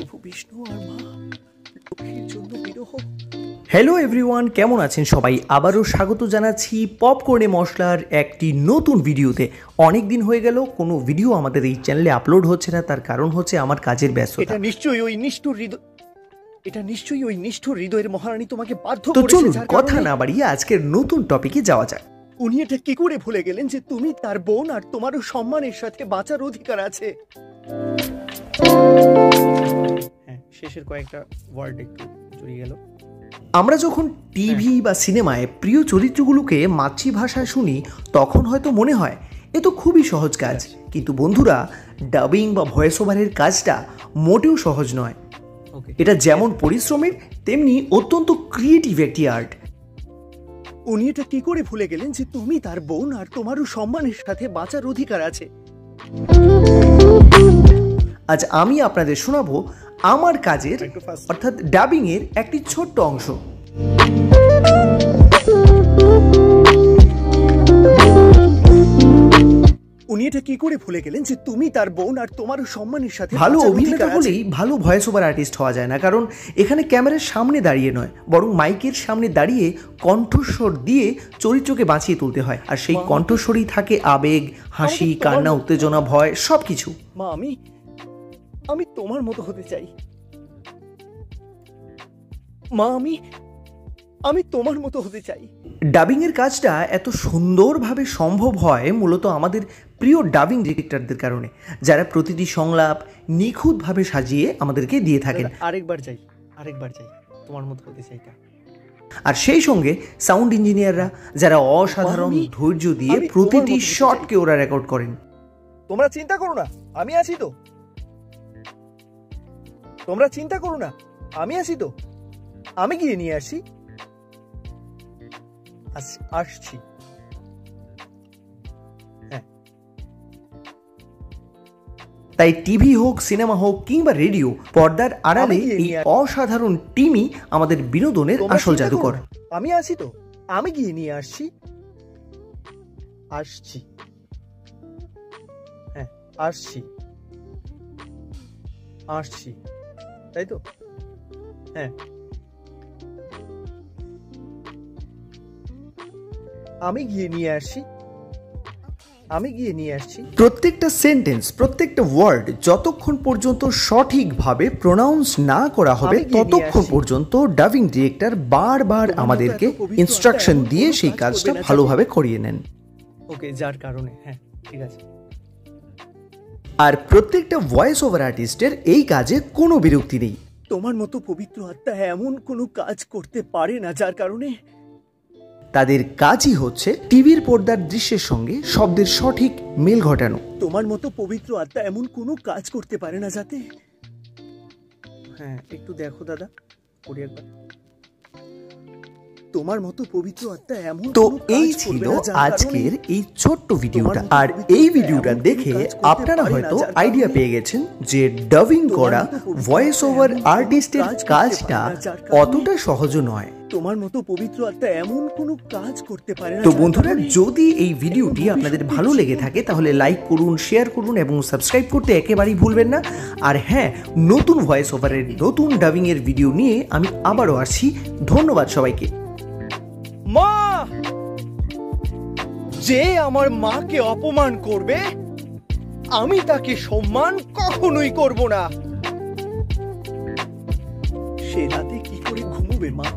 প্রভু বিষ্ণু আর মা লক্ষ্মীর জন্য বিরহ। হ্যালো এভরিওয়ান, কেমন আছেন সবাই? আবারও স্বাগত জানাচ্ছি পপকর্নে মশলার একটি নতুন ভিডিওতে। অনেক দিন হয়ে গেল কোনো ভিডিও আমাদের এই চ্যানেলে আপলোড হচ্ছে না, তার কারণ হচ্ছে আমার কাজের ব্যস্ততা। এটা নিশ্চয়ই ওই নিষ্ঠুর হৃদয়ের মহারানী তোমাকে বাধ্য তো করেছে। চলুন কথা না বাড়িয়ে আজকের নতুন টপিকে যাওয়া যাক। উনি এটা কি করে ভুলে গেলেন যে তুমি তার বোন আর তোমারও সম্মানের সাথে বাঁচার অধিকার আছে। হ্যাঁ, শেষের কয়েকটা ওয়ার্ড একটু জড়িয়ে গেল। আমরা যখন টিভি বা সিনেমায় প্রিয় চরিত্রগুলোকে মাতৃভাষায় শুনি তখন হয়তো মনে হয় এ তো খুবই সহজ কাজ, কিন্তু বন্ধুরা ডাবিং বা ভয়েস ওভারের কাজটা মোটেও সহজ নয়। এটা যেমন পরিশ্রমের তেমনি অত্যন্ত ক্রিয়েটিভ একটি আর্ট। উনি এটা কি করে ভুলে গেলেন যে তুমি তার বোন আর তোমারও সম্মানের সাথে বাঁচার অধিকার আছে। আজ আমি আপনাদের শোনাবো আমার কাজের অর্থাৎ ডাবিং এর একটি ছোট্ট অংশ। উনি এটা কি করে ভুলে গেলেন যে তুমি তার বোন আর তোমারও সম্মানের সাথে ভালো অভিনেতা হলেই ভালো ভয়েস ওভার আর্টিস্ট হওয়া যায় না, কারণ এখানে ক্যামেরার সামনে দাঁড়িয়ে নয়, বরং মাইকের সামনে দাঁড়িয়ে কণ্ঠস্বর দিয়ে চরিত্রকে বাঁচিয়ে তুলতে হয়। আর সেই কণ্ঠস্বরেই থাকে আবেগ, হাসি, কান্না, উত্তেজনা, ভয়, সবকিছু। মা, আমি তোমার মতো হতে চাই। মা, আমি তোমার মতো হতে চাই। ডাবিং এর কাজটা এত সুন্দরভাবে সম্ভব হয় মূলত আমাদের প্রিয় ডাবিং ডিরেক্টরদের কারণে, যারা প্রতিটি সংলাপ নিখুঁতভাবে সাজিয়ে আমাদেরকে দিয়ে থাকেন। আরেকবার চাই তোমার মতো হতে চাই। আর সেই সঙ্গে সাউন্ড ইঞ্জিনিয়াররা, যারা অসাধারণ ধৈর্য দিয়ে প্রতিটি শটকে ওরা রেকর্ড করেন। তোমরা চিন্তা করো না, আমি আছি তো। আমি গিয়ে নিয়ে আসি। আসছি। তাই টিভি হোক, সিনেমা হোক কিংবা রেডিও, পর্দার আড়ালে এই অসাধারণ টিমই আমাদের বিনোদনের আসল জাদুকর। আমি আছি তো, আমি গিয়ে নিয়ে আসছি। আসছি, তাই তো? হ্যাঁ, আমি গিয়ে নিয়ে আসছি। প্রত্যেকটা সেন্টেন্স, প্রত্যেকটা ওয়ার্ড যতক্ষণ পর্যন্ত সঠিকভাবে প্রোনাউন্স না করা হবে ততক্ষণ পর্যন্ত ডাবিং ডিরেক্টর বারবার আমাদেরকে ইনস্ট্রাকশন দিয়ে সেই কাজটা ভালোভাবে করিয়ে নেন। ওকে, যার কারণে হ্যাঁ, ঠিক আছে। আর প্রত্যেকটা ভয়েস ওভার আর্টিস্টের এই কাজে কোনো বিরক্তি নেই। তোমার মতো পবিত্র আত্মা এমন কোনো কাজ করতে পারে না যার কারণে তাদের কাজই হচ্ছে টিভির পর্দার দৃশ্যের সঙ্গে শব্দের সঠিক মেল ঘটানো। তোমার মতো পবিত্র আত্মা এমন কোনো কাজ করতে পারে না যাতে। হ্যাঁ, একটু দেখো দাদা, করি একবার। তোমার মতো পবিত্র আত্মা এমন। তো এই ছিল আজকের এই ছোট্ট ভিডিওটা। আর এই ভিডিওটা দেখে আপনারা হয়তো আইডিয়া পেয়ে গেছেন যে ডাবিং করা ভয়েস ওভার আর্টিস্টের কাজটা অতটা সহজ নয়। তোমার মতো পবিত্র আত্মা এমন কোনো কাজ করতে পারে না। তো বন্ধুরা, যদি এই ভিডিওটি আপনাদের ভালো লেগে থাকে তাহলে লাইক করুন, শেয়ার করুন এবং সাবস্ক্রাইব করতে একেবারেই ভুলবেন না। আর হ্যাঁ, নতুন ভয়েস ওভারের নতুন ডাবিং এর ভিডিও নিয়ে আমি আবারও আসছি। ধন্যবাদ সবাইকে। মা, যে আমার মাকে অপমান করবে আমি তাকে সম্মান কখনোই করব না। সে রাতে কি করে ঘুমোবে মা?